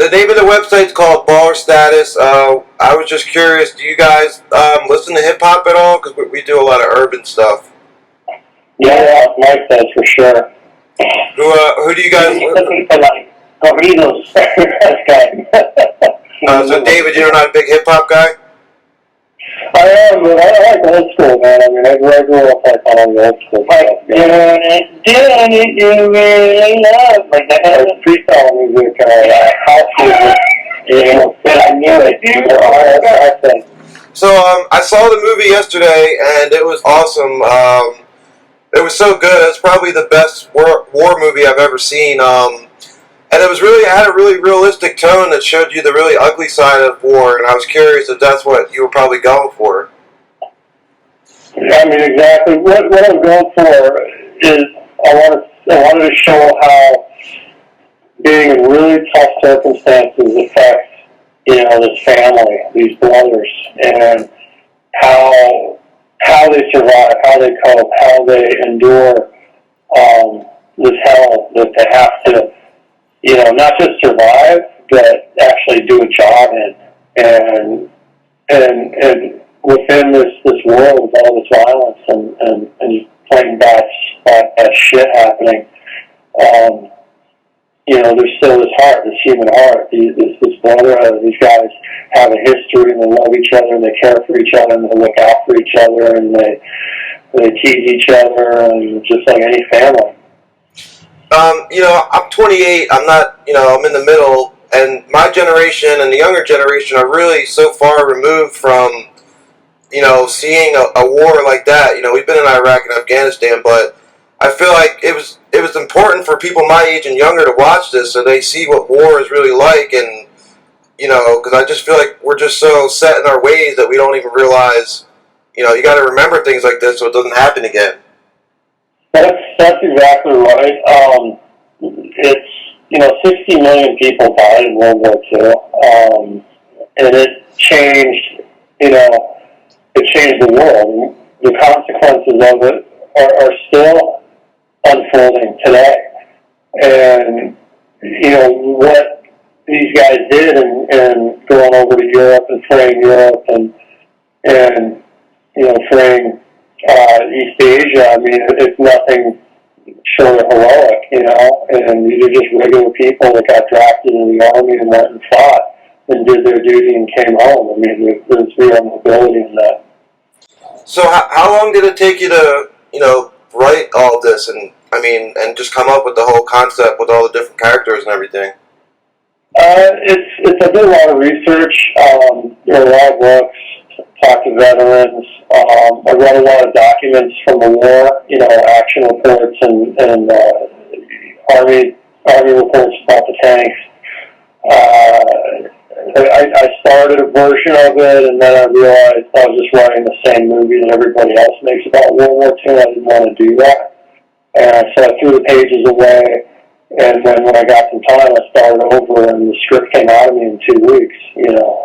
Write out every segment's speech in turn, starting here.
the name of the website's called Baller Status. I was just curious, do you guys listen to hip hop at all? Because we do a lot of urban stuff. Yeah, Mike does for sure. Who do you guys? Looking for like corridos. So David, you're not a big hip hop guy? I am, but I like old school, man. I mean, I grew up like on the old school stuff. Doing it, you really love. Like that kind of freestyle music, house music. I knew it, dude. I think. So I saw the movie yesterday, and it was awesome. It was so good. It's probably the best war movie I've ever seen. And it had a really realistic tone that showed you the really ugly side of war, and I was curious if that's what you were probably going for. I mean, exactly. What I'm going for is I wanted to show how being in really tough circumstances affects, this family, these brothers, and how they survive, how they cope, how they endure this hell that they have to, not just survive, but actually do a job in. And within this world with all this violence and plain bad shit happening, there's still this heart, this human heart, this brotherhood. These guys have a history, and they love each other, and they care for each other, and they look out for each other, and they tease each other, and just like any family. I'm 28. I'm not, I'm in the middle, and my generation and the younger generation are really so far removed from, seeing a war like that. We've been in Iraq and Afghanistan, but I feel like it was important for people my age and younger to watch this so they see what war is really like, and, because I just feel like we're just so set in our ways that we don't even realize, you got to remember things like this so it doesn't happen again. That's exactly right. It's 60 million people died in World War II, and it changed. It changed the world. The consequences of it are still unfolding today. And what these guys did, and going over to Europe and freeing Europe and freeing East Asia, I mean, it's nothing short of heroic, and these are just regular people that got drafted in the army and went and fought and did their duty and came home. I mean, there's real mobility in that. So how long did it take you to, write all this and just come up with the whole concept with all the different characters and everything? I did a lot of research, a lot of books, talked to veterans. I read a lot of documents from the war, action reports and army reports about the tanks. I started a version of it, and then I realized I was just writing the same movie that everybody else makes about World War II. I didn't want to do that. And so I threw the pages away, and then when I got some time, I started over, and the script came out of me in 2 weeks.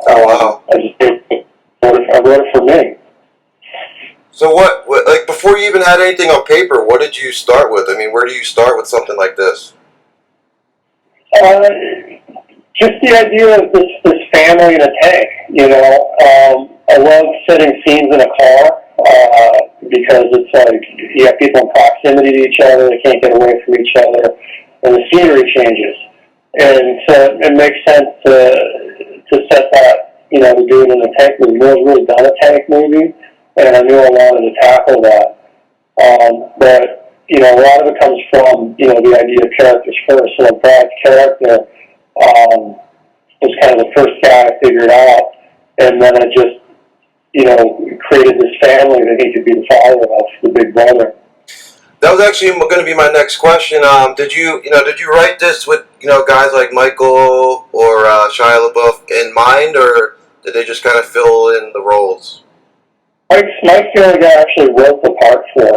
Oh, wow. I wrote it for me. So what, like, before you even had anything on paper, what did you start with? I mean, where do you start with something like this? Just the idea of this family in a tank, I love setting scenes in a car, because it's like you have people in proximity to each other, they can't get away from each other, and the scenery changes. And so it makes sense to set that, to do it in a tank movie. No one's really done a tank movie, and I knew I wanted to tackle that. But, a lot of it comes from, the idea of characters first. So Brad's character was kind of the first guy I figured out, and then I just, created this family that he could be the father of, the big brother. That was actually going to be my next question. Did you write this with, guys like Michael or Shia LaBeouf in mind, or did they just kind of fill in the roles? Mike's the only guy I actually wrote the part for,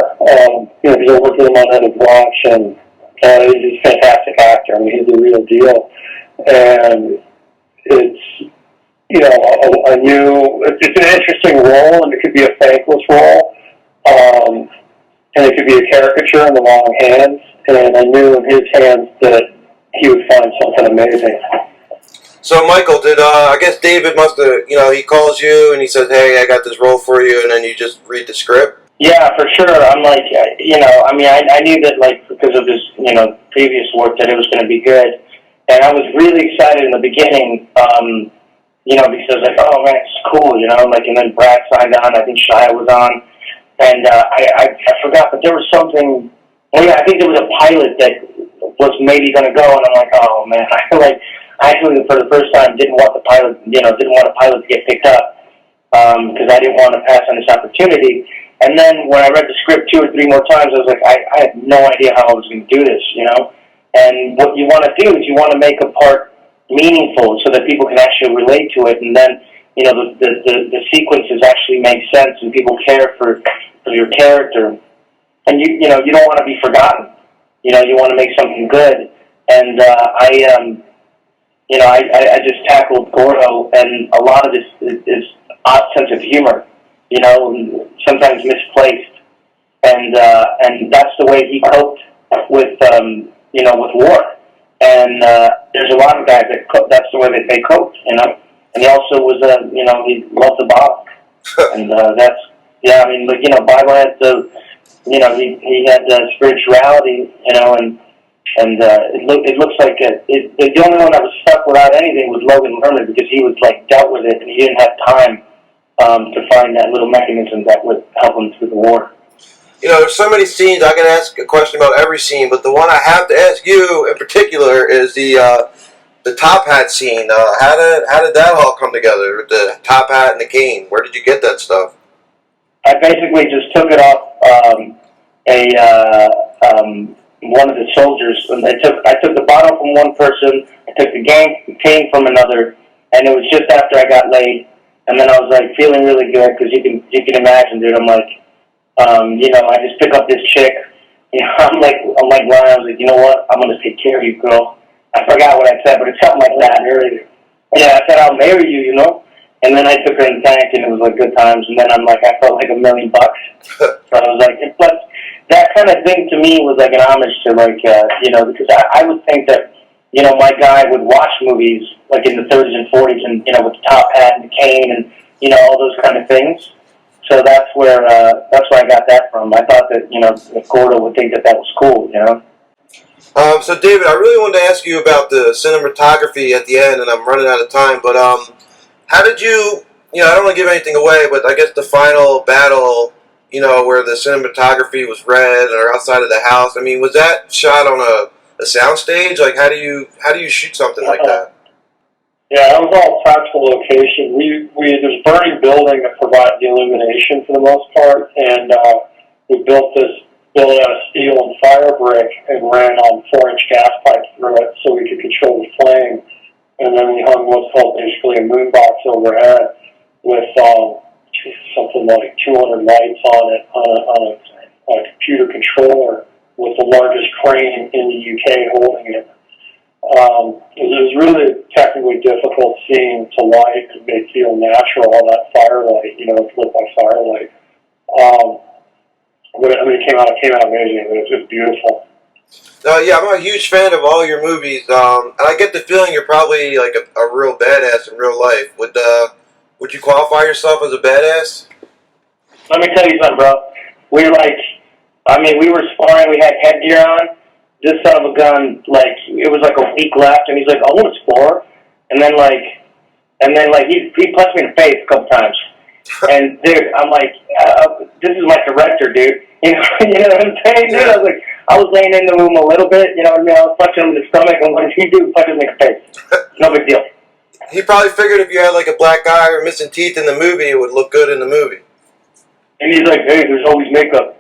because I worked with him on End of Watch, and he's a fantastic actor. I mean, he's the real deal. And it's, it's an interesting role, and it could be a thankless role, and it could be a caricature in the wrong hands, and I knew in his hands that he would find something amazing. So Michael, did I guess David must have, he calls you and he says, "Hey, I got this role for you," and then you just read the script. Yeah, for sure. I'm like, I knew that, like, because of his, previous work, that it was going to be good. And I was really excited in the beginning, because I was like, oh, man, it's cool, like, and then Brad signed on. I think Shia was on. And I forgot, but there was something, I think there was a pilot that was maybe going to go, and I'm like, oh, man. I actually, for the first time, didn't want a pilot to get picked up, because I didn't want to pass on this opportunity. And then when I read the script 2 or 3 more times, I was like, I had no idea how I was going to do this, And what you want to do is you want to make a part meaningful so that people can actually relate to it, and then, the sequences actually make sense and people care for your character. And you don't want to be forgotten. You want to make something good. And I just tackled Gordo, and a lot of this is odd sense of humor, sometimes misplaced, and that's the way he coped with with war. And there's a lot of guys that's the way that they coped, And he also was he loved the Bible, and Bible had the he had the spirituality, and it looks like the only one that was stuck without anything was Logan Lerman, because he was like dealt with it and he didn't have time to find that little mechanism that would help him through the war. There's so many scenes. I can ask a question about every scene, but the one I have to ask you in particular is the top hat scene. How did that all come together? With the top hat and the cane. Where did you get that stuff? I basically just took it off one of the soldiers. And I took the bottle from one person. I took the cane from another, and it was just after I got laid. And then I was like feeling really good, because you can imagine, dude. I'm like, I just pick up this chick. I'm like Ryan. I was like, you know what? I'm gonna take care of you, girl. I forgot what I said, but it's something like that. Yeah, I said I'll marry you, And then I took her in the tank, and it was like good times. And then I felt like $1 million. So I was like, but that kind of thing to me was like an homage to because I would think that my guy would watch movies like in the 30s and 40s, and with the top hat and the cane and all those kind of things. So that's where I got that from. I thought that Gordo would think that was cool, So David, I really wanted to ask you about the cinematography at the end, and I'm running out of time. But how did you? I don't want to give anything away, but I guess the final battle, where the cinematography was red or outside of the house. I mean, was that shot on a soundstage? Like, how do you shoot something like that? Yeah, that was all practical location. There's a burning building that provided the illumination for the most part, and we built out of steel and fire brick and ran on 4-inch gas pipes through it so we could control the flame. And then we hung what's called basically a moon box overhead with something like 200 lights on it on a computer controller with the largest crane in the UK holding it. It was really a technically difficult scene to light and make feel natural, all that firelight, it's lit by firelight. But it came out amazing. It was beautiful. Yeah, I'm a huge fan of all your movies, and I get the feeling you're probably like a real badass in real life. Would you qualify yourself as a badass? Let me tell you something, bro. We were sparring. We had headgear on. This son of a gun, it was like a week left, and he's like, I want to spar. And then he punched me in the face a couple times. And dude, I'm like, this is my director, dude. You know what I'm saying, dude? I was laying in the room a little bit, I was punching him in the stomach, and what did he do? Punch him in the face. No big deal. He probably figured if you had like a black eye or missing teeth in the movie, it would look good in the movie. And he's like, hey, there's always makeup.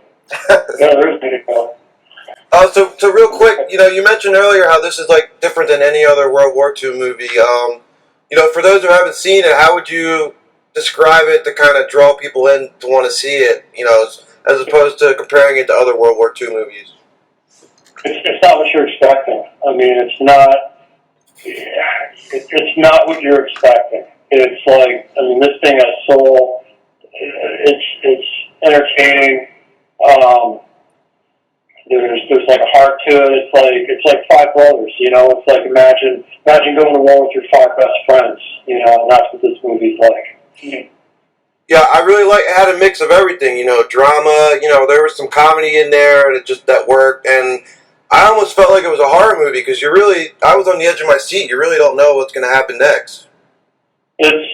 Yeah, there's makeup. So real quick, you mentioned earlier how this is like different than any other World War II movie. For those who haven't seen it, how would you describe it to kind of draw people in to want to see it? As opposed to comparing it to other World War II movies. It's not what you're expecting. It's not. It's not what you're expecting. It's like, this thing has soul. It's entertaining. There's like a heart to it, it's like five brothers. You know, it's like imagine going to war with your five best friends. You know, and that's what this movie's like. Yeah, I really it had a mix of everything, you know, drama, you know, there was some comedy in there that worked, and I almost felt like it was a horror movie because I was on the edge of my seat. You really don't know what's going to happen next. It's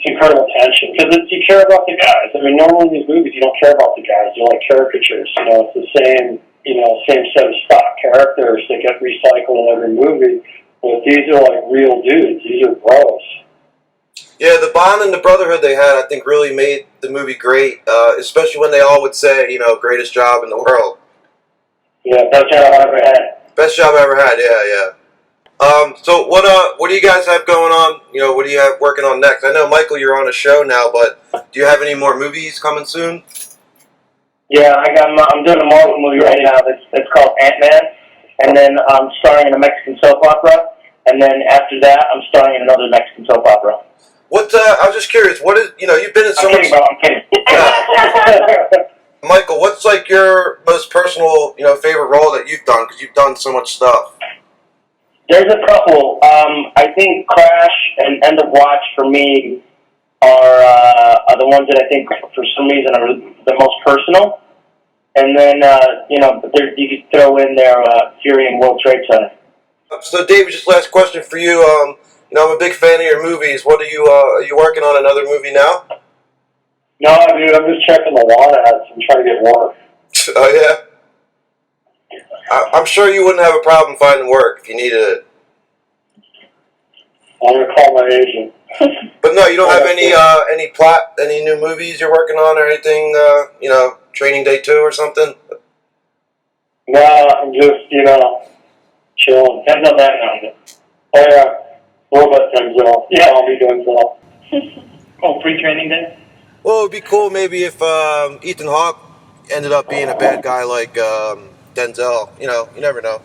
incredible tension because you care about the guys. I mean, normally in these movies you don't care about the guys. They're like caricatures. You know, it's the same set of stock characters that get recycled in every movie. But these are like real dudes. These are bros. Yeah, the bond and the brotherhood they had, I think, really made the movie great, especially when they all would say, you know, greatest job in the world. Yeah, best job I ever had. Best job I ever had, yeah. So what do you guys have going on? You know, what do you have working on next? I know, Michael, you're on a show now, but do you have any more movies coming soon? Yeah, I'm doing a Marvel movie right now that's called Ant-Man, and then I'm starring in a Mexican soap opera, and then after that I'm starring in another Mexican soap opera. I was just curious, what is, you know, you've been in so much... Bro, I'm kidding. Michael, what's like your most personal, you know, favorite role that you've done? Because you've done so much stuff. There's a couple. I think Crash and End of Watch for me are the ones that I think for some reason are the most personal. And then, you could throw in there Fury and World Trade Center. So, David, just last question for you. You know, I'm a big fan of your movies. What are you working on another movie now? No, dude, I'm just checking the lawn ads. I'm trying to get work. Oh, yeah? I'm sure you wouldn't have a problem finding work if you needed it. I'm going to call my agent. But no, you don't have any new movies you're working on or anything, you know, Training Day 2 or something? No, I'm just, chilling. Denzel that now. Oh, yeah. What about Denzel? Yeah, I'll be Denzel. Oh, pre-training day? Well, it would be cool maybe if Ethan Hawke ended up being a bad guy like Denzel. You know, you never know.